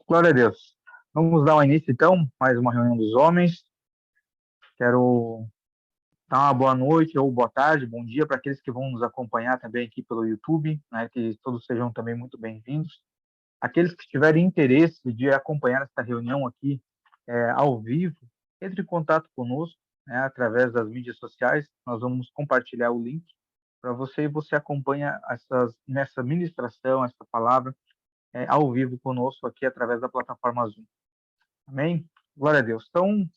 Glória a Deus. Vamos dar um início, então, mais uma reunião dos homens. Quero dar uma boa noite, ou boa tarde, bom dia para aqueles que vão nos acompanhar também aqui pelo YouTube, né, que todos sejam também muito bem-vindos. Aqueles que tiverem interesse de acompanhar essa reunião aqui ao vivo, entre em contato conosco, né, através das mídias sociais. Nós vamos compartilhar o link para você e você acompanha nessa ministração, essa palavra, ao vivo conosco aqui através da plataforma Zoom. Amém? Glória a Deus. Então,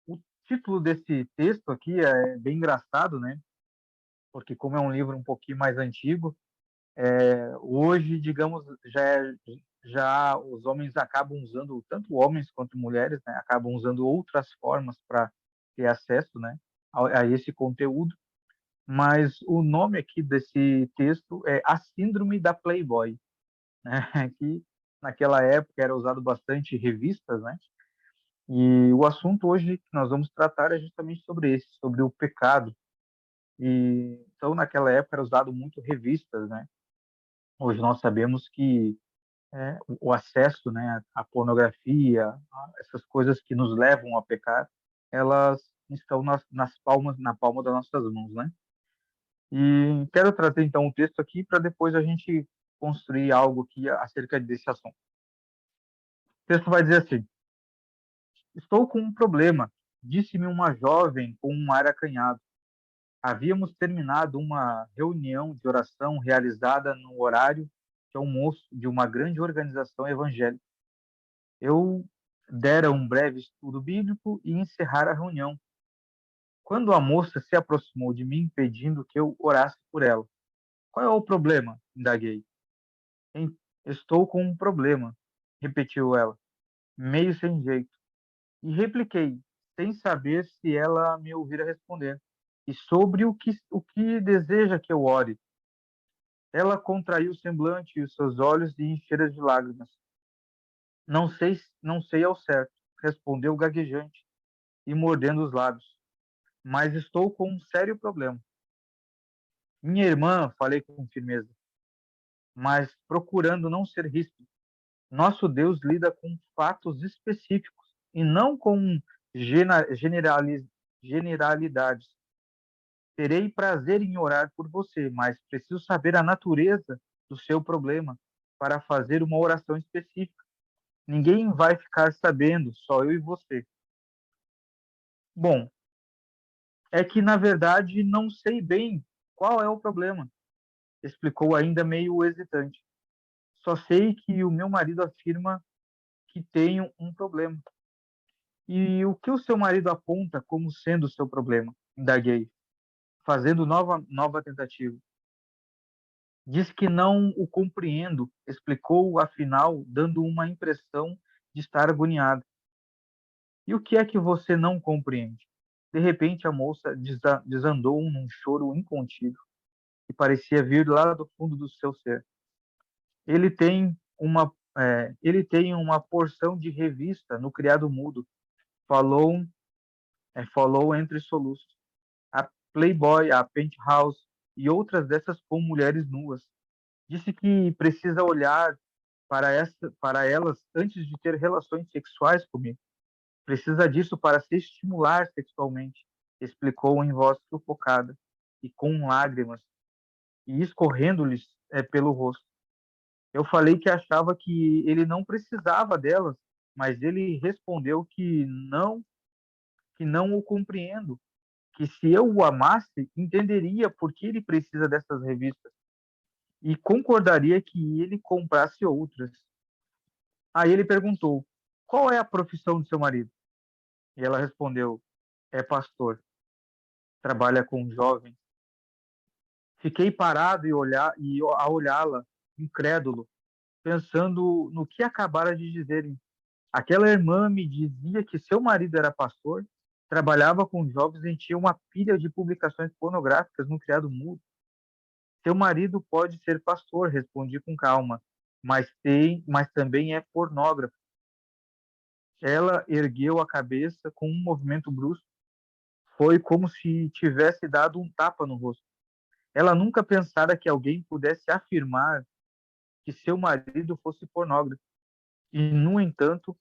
o título desse texto aqui é bem engraçado, né? Porque como é um livro um pouquinho mais antigo, hoje, digamos, já os homens acabam usando, tanto homens quanto mulheres, né? Acabam usando outras formas para ter acesso, né? A esse conteúdo. Mas o nome aqui desse texto é A Síndrome da Playboy, né? Que naquela época era usado bastante revistas, né? E o assunto hoje que nós vamos tratar é justamente sobre esse, sobre o pecado. E então naquela época era usado muito revistas, né? Hoje nós sabemos que o acesso, né, à pornografia, essas coisas que nos levam a pecar, elas estão na palma das nossas mãos, né? E quero trazer então um texto aqui para depois a gente construir algo aqui acerca desse assunto. O texto vai dizer assim: Estou com um problema, disse-me uma jovem com um ar acanhado. Havíamos terminado uma reunião de oração realizada no horário de almoço de uma grande organização evangélica. Eu dera um breve estudo bíblico e encerrara a reunião. Quando a moça se aproximou de mim pedindo que eu orasse por ela. Qual é o problema? Indaguei. Estou com um problema, repetiu ela, meio sem jeito. E repliquei, sem saber se ela me ouvira responder. E sobre o que deseja que eu ore? Ela contraiu o semblante e os seus olhos se encheram de lágrimas. Não sei ao certo, respondeu gaguejante e mordendo os lábios. Mas estou com um sério problema. Minha irmã, falei com firmeza, mas procurando não ser ríspido. Nosso Deus lida com fatos específicos e não com generalidades. Terei prazer em orar por você, mas preciso saber a natureza do seu problema para fazer uma oração específica. Ninguém vai ficar sabendo, só eu e você. Bom, é que na verdade não sei bem qual é o problema, explicou ainda meio hesitante. Só sei que o meu marido afirma que tenho um problema. E o que o seu marido aponta como sendo o seu problema? Indaguei, fazendo nova tentativa. Diz que não o compreendo, explicou, afinal, dando uma impressão de estar agoniado. E o que é que você não compreende? De repente, a moça desandou num choro incontido, que parecia vir lá do fundo do seu ser. Ele tem uma porção de revista no criado mudo. Falou, falou entre soluços. A Playboy, a Penthouse e outras dessas com mulheres nuas. Disse que precisa olhar para elas antes de ter relações sexuais comigo. Precisa disso para se estimular sexualmente, explicou em voz sufocada e com lágrimas e escorrendo-lhes pelo rosto. Eu falei que achava que ele não precisava delas, mas ele respondeu que não o compreendo, que se eu o amasse, entenderia por que ele precisa dessas revistas e concordaria que ele comprasse outras. Aí ele perguntou: qual é a profissão do seu marido? E ela respondeu: é pastor, trabalha com jovens. Fiquei parado a olhá-la, incrédulo, pensando no que acabara de dizerem. Aquela irmã me dizia que seu marido era pastor, trabalhava com jovens e tinha uma pilha de publicações pornográficas no criado mudo. Seu marido pode ser pastor, respondi com calma, mas também é pornógrafo. Ela ergueu a cabeça com um movimento brusco. Foi como se tivesse dado um tapa no rosto. Ela nunca pensara que alguém pudesse afirmar que seu marido fosse pornógrafo. E, no entanto,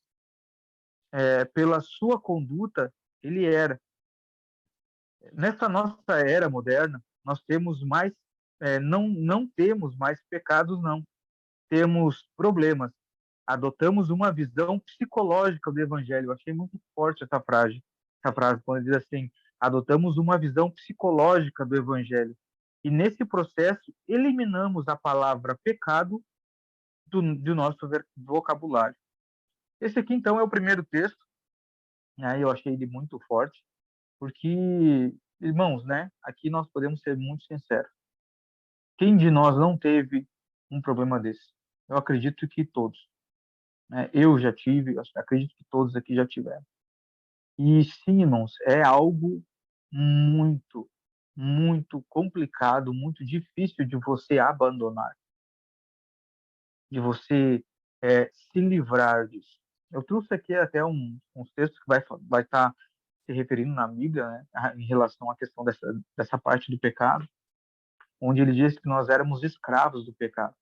pela sua conduta, ele era. Nessa nossa era moderna, nós temos mais, não temos mais pecados, não. Temos problemas. Adotamos uma visão psicológica do evangelho. Eu achei muito forte essa frase quando diz assim: adotamos uma visão psicológica do evangelho. E nesse processo eliminamos a palavra pecado do nosso vocabulário. Esse aqui então é o primeiro texto, né? Eu achei ele muito forte, porque, irmãos, né? Aqui nós podemos ser muito sinceros. Quem de nós não teve um problema desse? Eu acredito que todos, né? Eu já tive, acredito que todos aqui já tiveram. E sim, irmãos, é algo muito, muito complicado, muito difícil de você abandonar, de você se livrar disso. Eu trouxe aqui até uns textos que vai estar se referindo na Bíblia, né, em relação à questão dessa parte do pecado, onde ele diz que nós éramos escravos do pecado.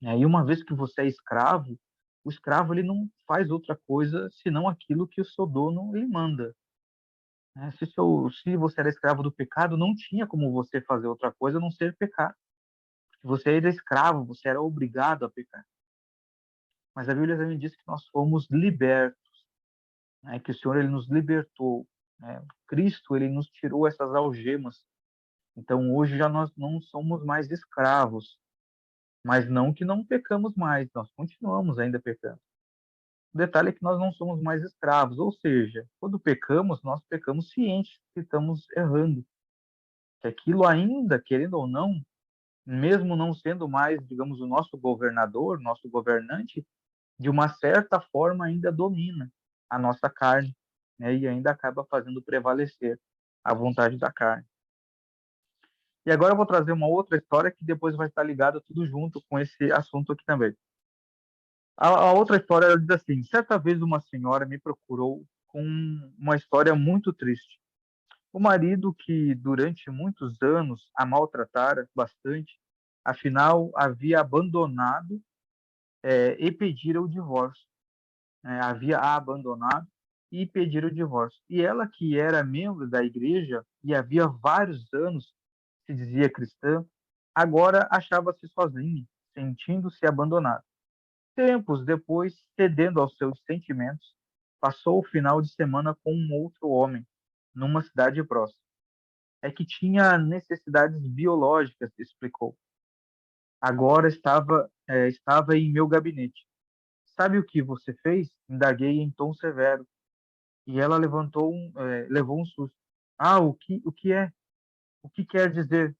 E uma vez que você é escravo, o escravo ele não faz outra coisa senão aquilo que o seu dono lhe manda. Né? Se você era escravo do pecado, não tinha como você fazer outra coisa a não ser pecar. Você era escravo, você era obrigado a pecar. Mas a Bíblia também diz que nós fomos libertos, né? Que o Senhor ele nos libertou. Né? Cristo ele nos tirou essas algemas. Então hoje já nós não somos mais escravos, mas não que não pecamos mais, nós continuamos ainda pecando. O detalhe é que nós não somos mais escravos, ou seja, quando pecamos, nós pecamos cientes que estamos errando. Que aquilo ainda, querendo ou não, mesmo não sendo mais, digamos, o nosso governador, nosso governante, de uma certa forma ainda domina a nossa carne, né? E ainda acaba fazendo prevalecer a vontade da carne. E agora eu vou trazer uma outra história que depois vai estar ligada tudo junto com esse assunto aqui também. A outra história ela diz assim: certa vez uma senhora me procurou com uma história muito triste. O marido, que durante muitos anos a maltratara bastante, afinal havia abandonado e pedira o divórcio. Havia a abandonado e pedira o divórcio. E ela, que era membro da igreja e havia vários anos se dizia cristã, agora achava-se sozinha, sentindo-se abandonada. Tempos depois, cedendo aos seus sentimentos, passou o final de semana com um outro homem, numa cidade próxima. É que tinha necessidades biológicas, explicou. Agora estava em meu gabinete. Sabe o que você fez? Indaguei em tom severo. E ela levou um susto. Ah, o que é? O que quer dizer?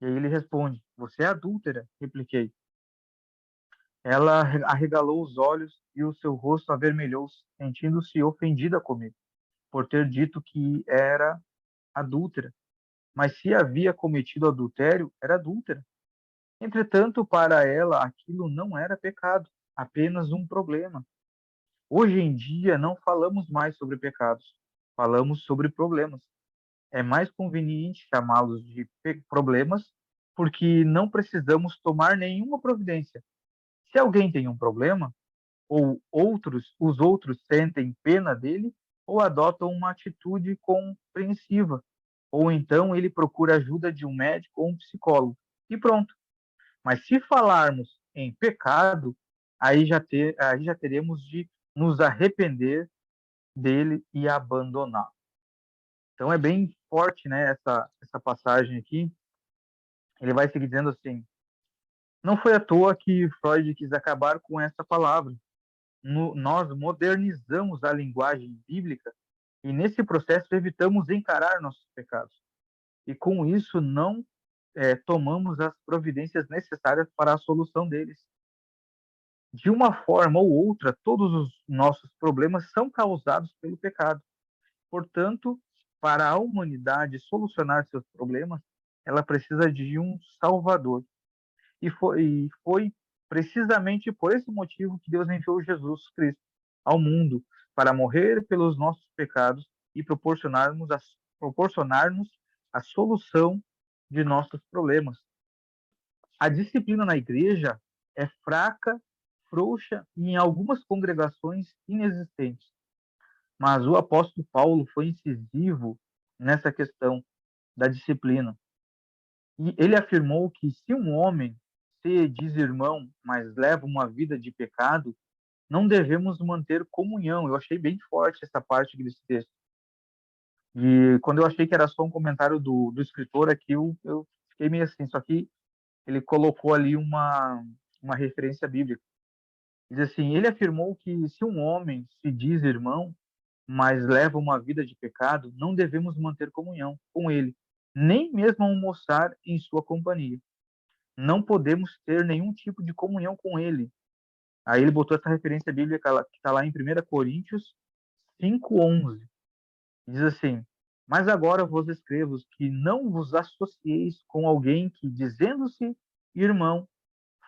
E aí ele responde: você é adúltera, repliquei. Ela arregalou os olhos e o seu rosto avermelhou-se, sentindo-se ofendida comigo, por ter dito que era adúltera. Mas se havia cometido adultério, era adúltera. Entretanto, para ela, aquilo não era pecado, apenas um problema. Hoje em dia, não falamos mais sobre pecados, falamos sobre problemas. É mais conveniente chamá-los de problemas, porque não precisamos tomar nenhuma providência. Se alguém tem um problema, os outros sentem pena dele ou adotam uma atitude compreensiva, ou então ele procura ajuda de um médico ou um psicólogo. E pronto. Mas se falarmos em pecado, aí já teremos de nos arrepender dele e abandonar. Então é bem forte, né, essa passagem aqui. Ele vai seguir dizendo assim: não foi à toa que Freud quis acabar com essa palavra. Nós modernizamos a linguagem bíblica e nesse processo evitamos encarar nossos pecados. E com isso não tomamos as providências necessárias para a solução deles. De uma forma ou outra, todos os nossos problemas são causados pelo pecado. Portanto, para a humanidade solucionar seus problemas, ela precisa de um Salvador. E foi precisamente por esse motivo que Deus enviou Jesus Cristo ao mundo, para morrer pelos nossos pecados e proporcionar-nos a solução de nossos problemas. A disciplina na igreja é fraca, frouxa e, em algumas congregações, inexistente. Mas o apóstolo Paulo foi incisivo nessa questão da disciplina. E ele afirmou que se um homem se diz irmão, mas leva uma vida de pecado, não devemos manter comunhão. Eu achei bem forte essa parte desse texto. E quando eu achei que era só um comentário do escritor aqui, eu fiquei meio assim, só que ele colocou ali uma referência bíblica. Diz assim, ele afirmou que se um homem se diz irmão, mas leva uma vida de pecado, não devemos manter comunhão com ele, nem mesmo almoçar em sua companhia. Não podemos ter nenhum tipo de comunhão com ele. Aí ele botou essa referência bíblica que está lá em 1 Coríntios 5:11. Diz assim, mas agora vos escrevo que não vos associeis com alguém que, dizendo-se irmão,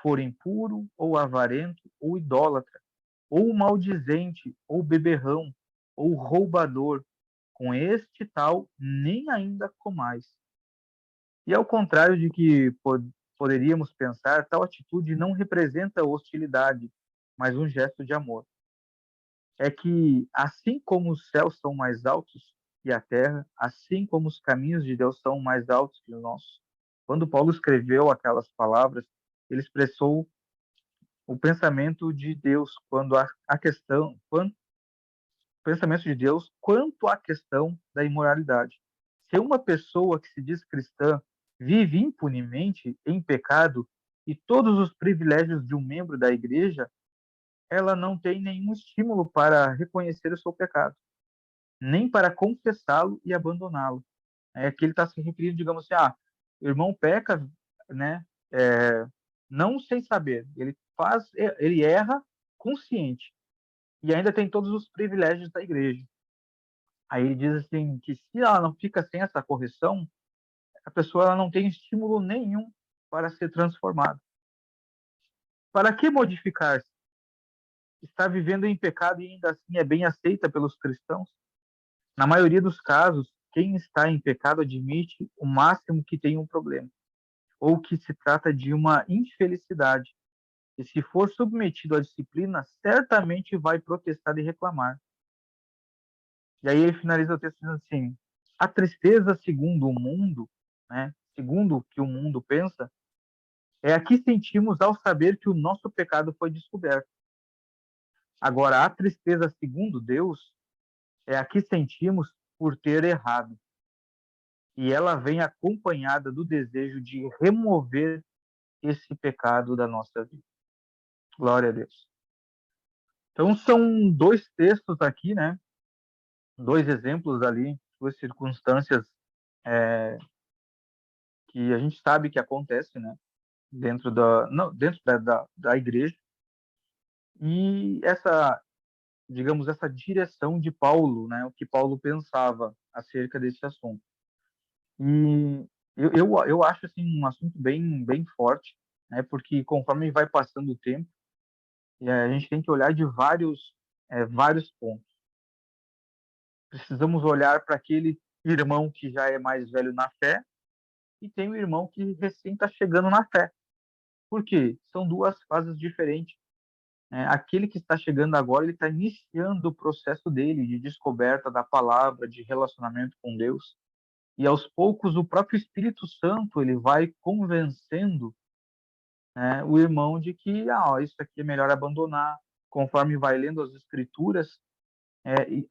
for impuro, ou avarento, ou idólatra, ou maldizente, ou beberrão, ou roubador. Com este tal, nem ainda comais. E ao contrário de que poderíamos pensar, tal atitude não representa hostilidade, mas um gesto de amor. É que, assim como os céus são mais altos que a terra, assim como os caminhos de Deus são mais altos que os nossos. Quando Paulo escreveu aquelas palavras, ele expressou o pensamento de Deus pensamento de Deus quanto à questão da imoralidade. Se uma pessoa que se diz cristã vive impunemente em pecado e todos os privilégios de um membro da igreja, ela não tem nenhum estímulo para reconhecer o seu pecado, nem para confessá-lo e abandoná-lo. É que ele está se referindo, digamos assim, o irmão peca, né? É, não sem saber, ele erra consciente e ainda tem todos os privilégios da igreja. Aí ele diz assim que se ela não fica sem essa correção, a pessoa ela não tem estímulo nenhum para ser transformada. Para que modificar-se? Está vivendo em pecado e ainda assim é bem aceita pelos cristãos? Na maioria dos casos, quem está em pecado admite o máximo que tem um problema, ou que se trata de uma infelicidade. E se for submetido à disciplina, certamente vai protestar e reclamar. E aí ele finaliza o texto dizendo assim: a tristeza, segundo o mundo, né, segundo o que o mundo pensa, é a que sentimos ao saber que o nosso pecado foi descoberto. Agora, a tristeza, segundo Deus, é a que sentimos por ter errado. E ela vem acompanhada do desejo de remover esse pecado da nossa vida. Glória a Deus. Então, são dois textos aqui, né? Dois exemplos ali, duas circunstâncias que a gente sabe que acontece, né? Dentro não, dentro da igreja. E essa, digamos, essa direção de Paulo, né? O que Paulo pensava acerca desse assunto. E eu acho, assim, um assunto bem forte, né? Porque conforme vai passando o tempo, a gente tem que olhar de vários pontos. Precisamos olhar para aquele irmão que já é mais velho na fé e tem o irmão que recém está chegando na fé. Por quê? São duas fases diferentes. Aquele que está chegando agora, ele está iniciando o processo dele de descoberta da palavra, de relacionamento com Deus. E aos poucos o próprio Espírito Santo ele vai convencendo, né, o irmão de que isso aqui é melhor abandonar. Conforme vai lendo as Escrituras,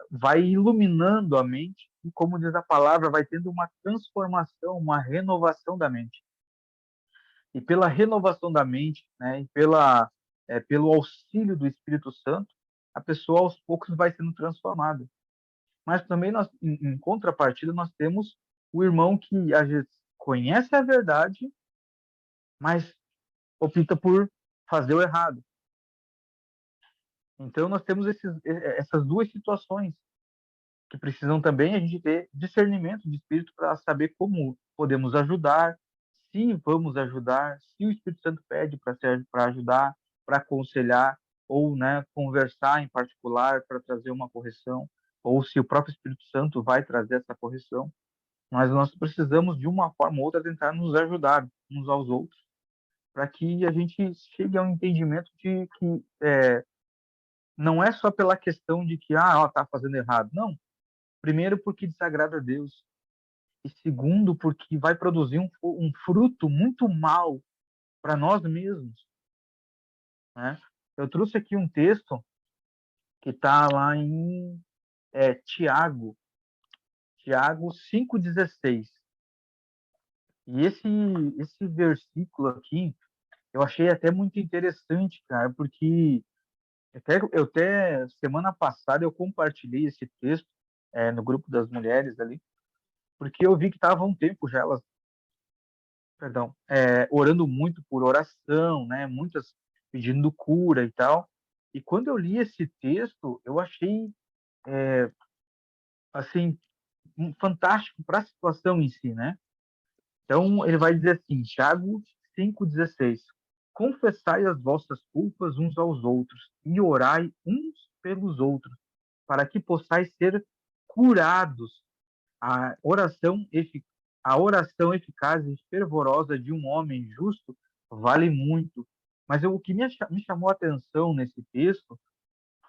vai iluminando a mente e, como diz a palavra, vai tendo uma transformação, uma renovação da mente. E pela renovação da mente, né, e pelo auxílio do Espírito Santo, a pessoa aos poucos vai sendo transformada. Mas também em contrapartida, nós temos o irmão que às vezes conhece a verdade, mas opta por fazer o errado. Então nós temos essas duas situações que precisam também a gente ter discernimento de espírito para saber como podemos ajudar, se vamos ajudar, se o Espírito Santo pede para ajudar, para aconselhar, ou, né, conversar em particular para trazer uma correção, ou se o próprio Espírito Santo vai trazer essa correção. Mas nós precisamos, de uma forma ou outra, tentar nos ajudar uns aos outros, para que a gente chegue ao entendimento de que não é só pela questão de que, ó, tá fazendo errado. Não. Primeiro, porque desagrada a Deus. E segundo, porque vai produzir um fruto muito mal para nós mesmos, né? Eu trouxe aqui um texto que está lá em Tiago, Tiago 5,16. E esse versículo aqui, eu achei até muito interessante, cara, porque eu até semana passada eu compartilhei esse texto no grupo das mulheres ali, porque eu vi que estava há um tempo já elas, perdão, orando muito por oração, né? Muitas pedindo cura e tal. E quando eu li esse texto, eu achei assim fantástico para a situação em si, né? Então ele vai dizer assim, Tiago 5,16: Confessai as vossas culpas uns aos outros e orai uns pelos outros, para que possais ser curados. A oração, a oração eficaz e fervorosa de um homem justo vale muito. Mas o que me chamou a atenção nesse texto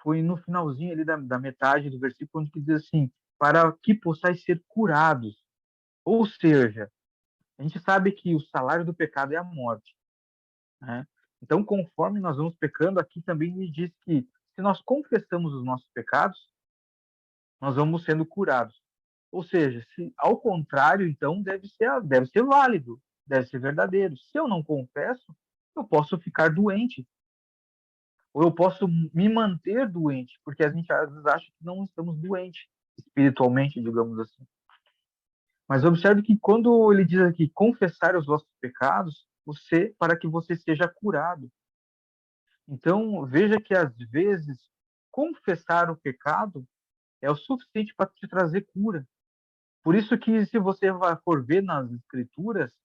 foi no finalzinho ali da metade do versículo, onde diz assim, para que possais ser curados. Ou seja, a gente sabe que o salário do pecado é a morte, né? Então, conforme nós vamos pecando, aqui também me diz que se nós confessamos os nossos pecados, nós vamos sendo curados. Ou seja, se ao contrário, então deve ser válido, deve ser verdadeiro. Se eu não confesso, eu posso ficar doente, ou eu posso me manter doente, porque a gente às vezes acha que não estamos doentes espiritualmente, digamos assim. Mas observe que quando ele diz aqui confessar os vossos pecados, para que você seja curado. Então, veja que às vezes confessar o pecado é o suficiente para te trazer cura. Por isso que se você for ver nas escrituras,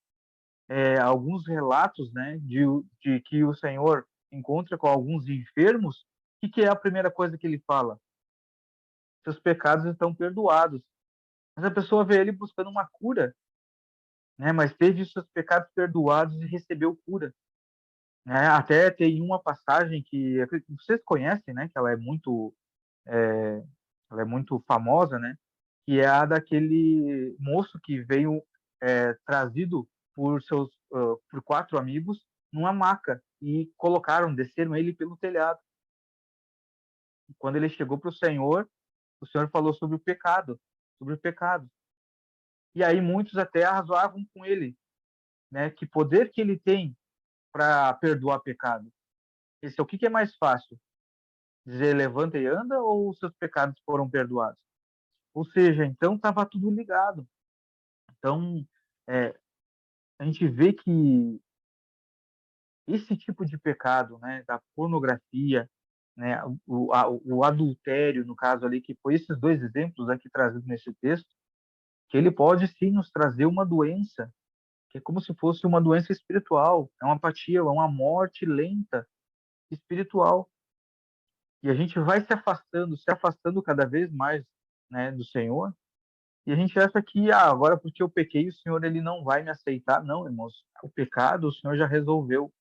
alguns relatos, né, de que o Senhor encontra com alguns enfermos, o que é a primeira coisa que ele fala? Seus pecados estão perdoados. Mas a pessoa vê ele buscando uma cura, né, mas teve seus pecados perdoados e recebeu cura. Né? Até tem uma passagem que vocês conhecem, né, que é, ela é muito famosa, né, que é a daquele moço que veio trazido por 4 amigos numa maca e desceram ele pelo telhado. E quando ele chegou para o Senhor falou sobre o pecado. E aí muitos até arrazoavam com ele, né? Que poder que ele tem para perdoar pecado? Esse é o que é mais fácil? Dizer levanta e anda ou os seus pecados foram perdoados? Ou seja, então estava tudo ligado. Então, é, a gente vê que esse tipo de pecado, né, da pornografia, né, o adultério, no caso ali, que foi esses dois exemplos aqui trazidos nesse texto, que ele pode sim nos trazer uma doença, que é como se fosse uma doença espiritual, é uma apatia, é uma morte lenta espiritual. E a gente vai se afastando cada vez mais, né, do Senhor, e a gente acha que agora porque eu pequei, o Senhor ele não vai me aceitar. Não, irmãos, o pecado o Senhor já resolveu.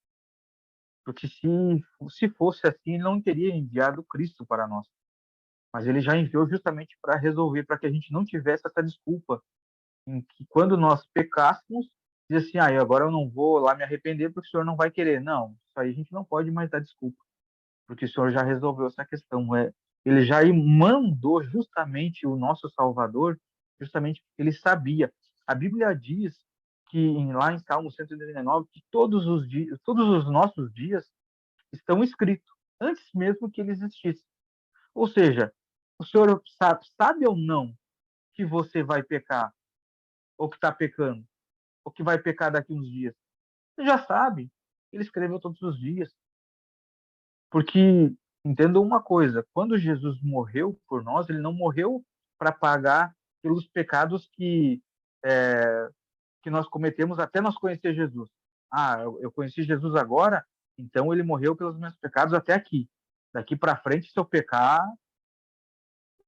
Porque se fosse assim, ele não teria enviado Cristo para nós. Mas ele já enviou justamente para resolver, para que a gente não tivesse essa desculpa, em que quando nós pecássemos, diz assim, agora eu não vou lá me arrepender porque o Senhor não vai querer. Não, isso aí a gente não pode mais dar desculpa, porque o Senhor já resolveu essa questão. Ele já mandou justamente o nosso Salvador, justamente porque ele sabia. A Bíblia diz que lá em Salmo 139, que todos os dias, todos os nossos dias estão escritos, antes mesmo que ele existisse. Ou seja, o Senhor sabe ou não que você vai pecar, ou que está pecando, ou que vai pecar daqui uns dias? Você já sabe. Ele escreveu todos os dias. Porque, entendam uma coisa, quando Jesus morreu por nós, ele não morreu para pagar pelos pecados que nós cometemos até nós conhecer Jesus. Eu conheci Jesus agora, então ele morreu pelos meus pecados até aqui. Daqui para frente, se eu pecar,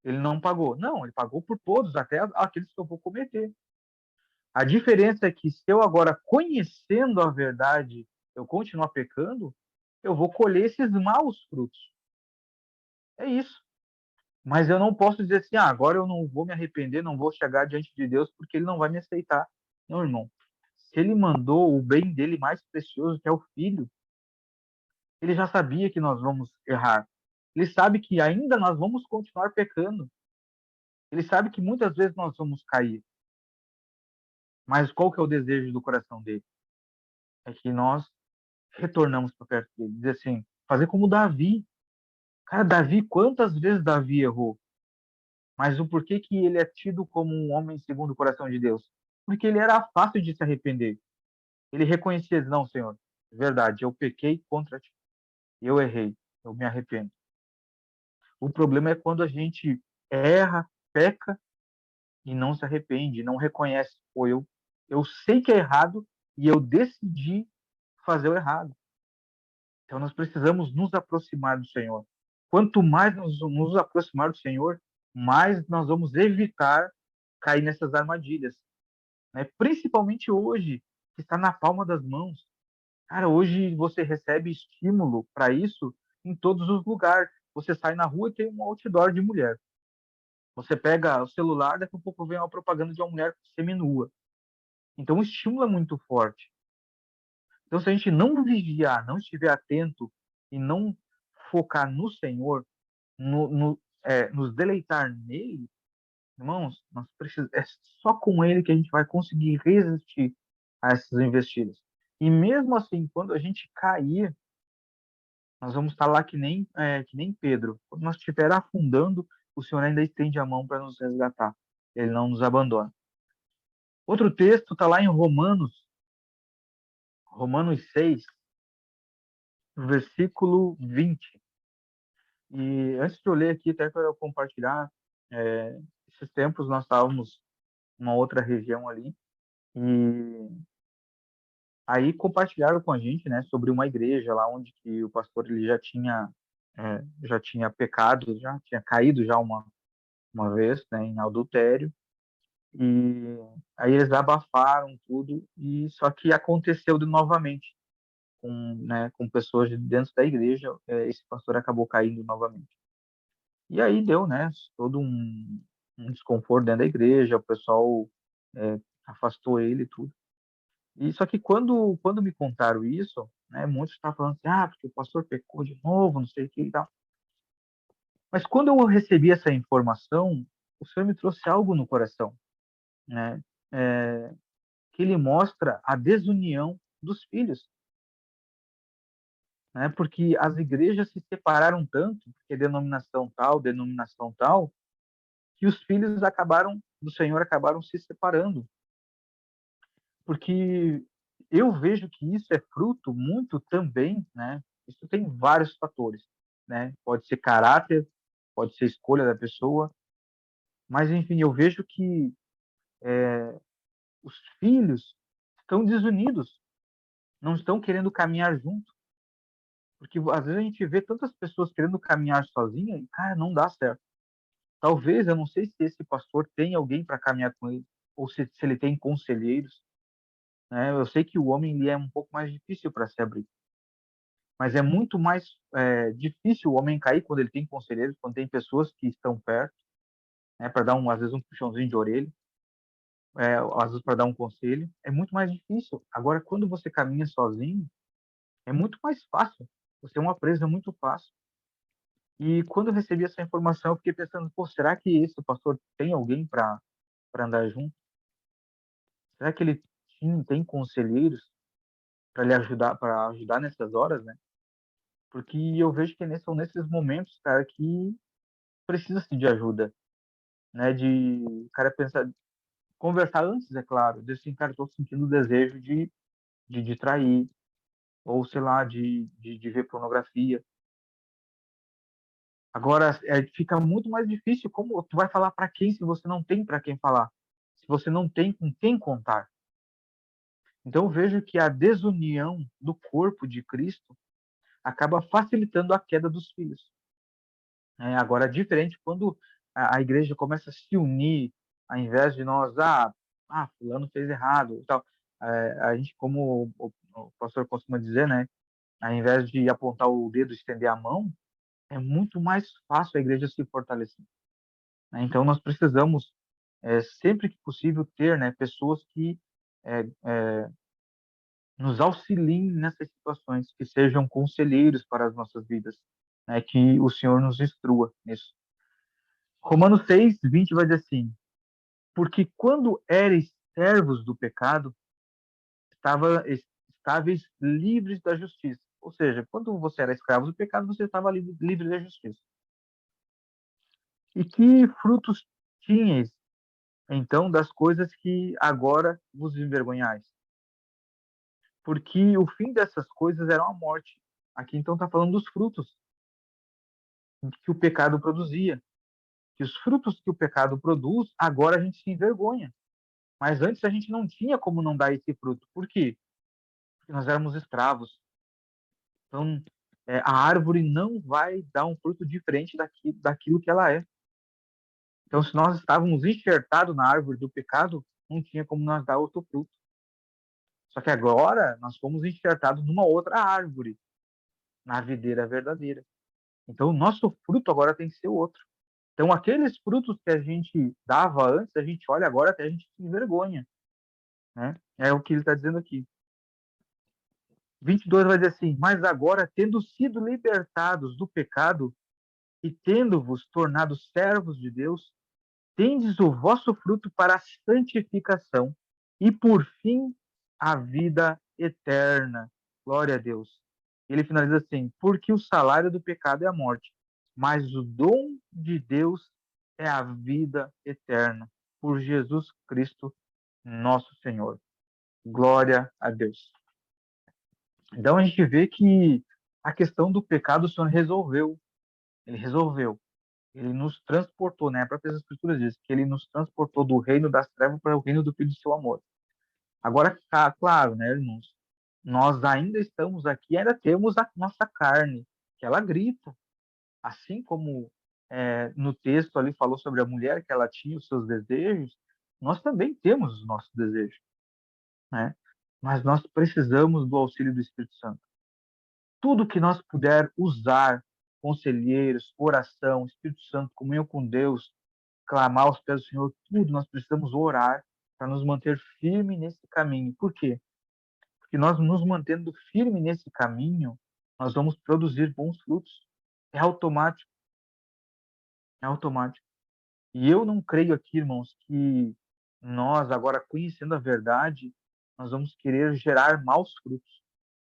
ele não pagou. Não, ele pagou por todos, até aqueles que eu vou cometer. A diferença é que se eu agora, conhecendo a verdade, eu continuar pecando, eu vou colher esses maus frutos. É isso. Mas eu não posso dizer assim, agora eu não vou me arrepender, não vou chegar diante de Deus porque ele não vai me aceitar. Não, irmão. Se ele mandou o bem dele mais precioso, que é o filho, ele já sabia que nós vamos errar. Ele sabe que ainda nós vamos continuar pecando. Ele sabe que muitas vezes nós vamos cair. Mas qual que é o desejo do coração dele? É que nós retornamos para perto dele. Dizer assim, fazer como Davi. Cara, Davi, quantas vezes Davi errou? Mas o porquê que ele é tido como um homem segundo o coração de Deus? Porque ele era fácil de se arrepender. Ele reconhecia, não, Senhor, é verdade, eu pequei contra ti, eu errei, eu me arrependo. O problema é quando a gente erra, peca e não se arrepende, não reconhece, pô, eu sei que é errado e eu decidi fazer o errado. Então nós precisamos nos aproximar do Senhor. Quanto mais nos aproximar do Senhor, mais nós vamos evitar cair nessas armadilhas, né? Principalmente hoje, que está na palma das mãos. Cara, hoje você recebe estímulo para isso em todos os lugares. Você sai na rua e tem um outdoor de mulher. Você pega o celular, daqui a pouco vem uma propaganda de uma mulher seminua. Então o estímulo é muito forte. Então se a gente não vigiar, não estiver atento e não focar no Senhor, nos deleitar nele, irmãos, é só com ele que a gente vai conseguir resistir a essas investidas. E mesmo assim, quando a gente cair, nós vamos estar lá que nem Pedro. Quando nós estiver afundando, o Senhor ainda estende a mão para nos resgatar. Ele não nos abandona. Outro texto está lá em Romanos 6, versículo 20. E antes de eu ler aqui, até para eu compartilhar, esses tempos nós estávamos numa outra região ali, e aí compartilharam com a gente, né, sobre uma igreja lá onde que o pastor ele já tinha pecado, já tinha caído já uma vez, né, em adultério. E aí eles abafaram tudo e só que aconteceu de novamente com pessoas de dentro da igreja, esse pastor acabou caindo novamente. E aí deu, né, todo um desconforto dentro da igreja, o pessoal afastou ele e tudo. E só que quando me contaram isso, né, muitos estavam falando assim, porque o pastor pecou de novo, não sei o que e tal. Mas quando eu recebi essa informação, o Senhor me trouxe algo no coração, né? É, que ele mostra a desunião dos filhos, né? Porque as igrejas se separaram tanto, porque denominação tal, que os filhos do Senhor acabaram se separando. Porque eu vejo que isso é fruto muito também, né? Isso tem vários fatores, né? Pode ser caráter, pode ser escolha da pessoa, mas enfim, eu vejo que os filhos estão desunidos, não estão querendo caminhar junto, porque às vezes a gente vê tantas pessoas querendo caminhar sozinha e, cara, não dá certo. Talvez, eu não sei se esse pastor tem alguém para caminhar com ele, ou se ele tem conselheiros, né? Eu sei que o homem ele é um pouco mais difícil para se abrir, mas é muito mais difícil o homem cair quando ele tem conselheiros, quando tem pessoas que estão perto, né, para dar às vezes um puxãozinho de orelha, às vezes para dar um conselho, é muito mais difícil. Agora, quando você caminha sozinho, é muito mais fácil. Você é uma presa muito fácil. E quando eu recebi essa informação, eu fiquei pensando, pô, será que esse pastor tem alguém para andar junto? Será que ele tem conselheiros para ajudar nessas horas, né? Porque eu vejo que são nesses momentos, cara, que precisa-se de ajuda, né? De o cara pensar, conversar antes, é claro, de assim, cara, estou sentindo o desejo de trair, ou sei lá, de ver pornografia. Agora, fica muito mais difícil. Como tu vai falar para quem se você não tem para quem falar? Se você não tem com quem contar? Então, eu vejo que a desunião do corpo de Cristo acaba facilitando a queda dos filhos. Agora, é diferente quando a igreja começa a se unir, ao invés de nós, fulano fez errado, e tal. A gente, como o pastor costuma dizer, né, ao invés de apontar o dedo e estender a mão, é muito mais fácil a igreja se fortalecer, né? Então, nós precisamos, sempre que possível, ter, né, pessoas que nos auxiliem nessas situações, que sejam conselheiros para as nossas vidas, né, que o Senhor nos instrua nisso. Romanos 6:20 vai dizer assim: porque quando éreis servos do pecado, estáveis livres da justiça. Ou seja, quando você era escravo do pecado, você estava livre da justiça. E que frutos tinhais, então, das coisas que agora vos envergonhais? Porque o fim dessas coisas era a morte. Aqui, então, está falando dos frutos que o pecado produzia. Que os frutos que o pecado produz, agora a gente se envergonha. Mas antes a gente não tinha como não dar esse fruto. Por quê? Porque nós éramos escravos. Então, a árvore não vai dar um fruto diferente daquilo que ela é. Então, se nós estávamos enxertados na árvore do pecado, não tinha como nós dar outro fruto. Só que agora nós fomos enxertados numa outra árvore, na videira verdadeira. Então, o nosso fruto agora tem que ser outro. Então, aqueles frutos que a gente dava antes, a gente olha agora até a gente se envergonha, né? É o que ele está dizendo aqui. 22 vai dizer assim: mas agora, tendo sido libertados do pecado e tendo-vos tornado servos de Deus, tendes o vosso fruto para a santificação e, por fim, a vida eterna. Glória a Deus. Ele finaliza assim: porque o salário do pecado é a morte, mas o dom de Deus é a vida eterna, por Jesus Cristo, nosso Senhor. Glória a Deus. Então a gente vê que a questão do pecado o Senhor resolveu. Ele resolveu. Ele nos transportou, né? A própria Escritura diz que ele nos transportou do reino das trevas para o reino do Filho de seu amor. Agora, claro, né, irmãos? Nós ainda estamos aqui, ainda temos a nossa carne, que ela grita. Assim como no texto ali falou sobre a mulher, que ela tinha os seus desejos, nós também temos os nossos desejos, né? Mas nós precisamos do auxílio do Espírito Santo. Tudo que nós puder usar, conselheiros, oração, Espírito Santo, comunhão com Deus, clamar aos pés do Senhor, tudo nós precisamos orar para nos manter firme nesse caminho. Por quê? Porque nós nos mantendo firme nesse caminho, nós vamos produzir bons frutos. É automático, é automático. E eu não creio aqui, irmãos, que nós, agora conhecendo a verdade, nós vamos querer gerar maus frutos.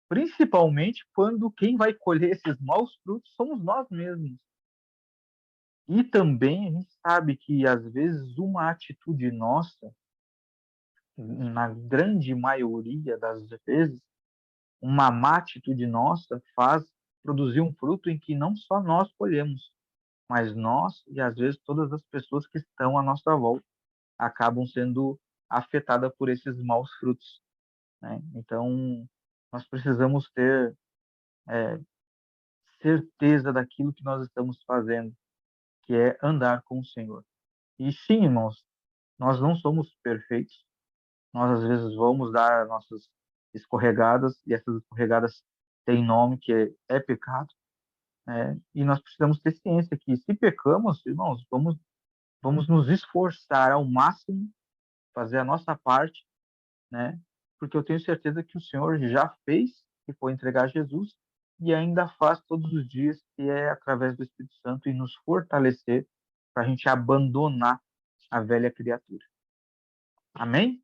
Principalmente quando quem vai colher esses maus frutos somos nós mesmos. E também a gente sabe que, às vezes, uma atitude nossa, na grande maioria das vezes, uma má atitude nossa faz produzir um fruto em que não só nós colhemos, mas nós e, às vezes, todas as pessoas que estão à nossa volta acabam sendo afetadas por esses maus frutos, né? Então, nós precisamos ter certeza daquilo que nós estamos fazendo, que é andar com o Senhor. E sim, irmãos, nós não somos perfeitos. Nós, às vezes, vamos dar nossas escorregadas, e essas escorregadas têm nome, que é pecado, né? E nós precisamos ter ciência que, se pecamos, irmãos, vamos nos esforçar ao máximo, fazer a nossa parte, né? Porque eu tenho certeza que o Senhor já fez, que foi entregar Jesus, e ainda faz todos os dias, que é através do Espírito Santo, e nos fortalecer para a gente abandonar a velha criatura. Amém?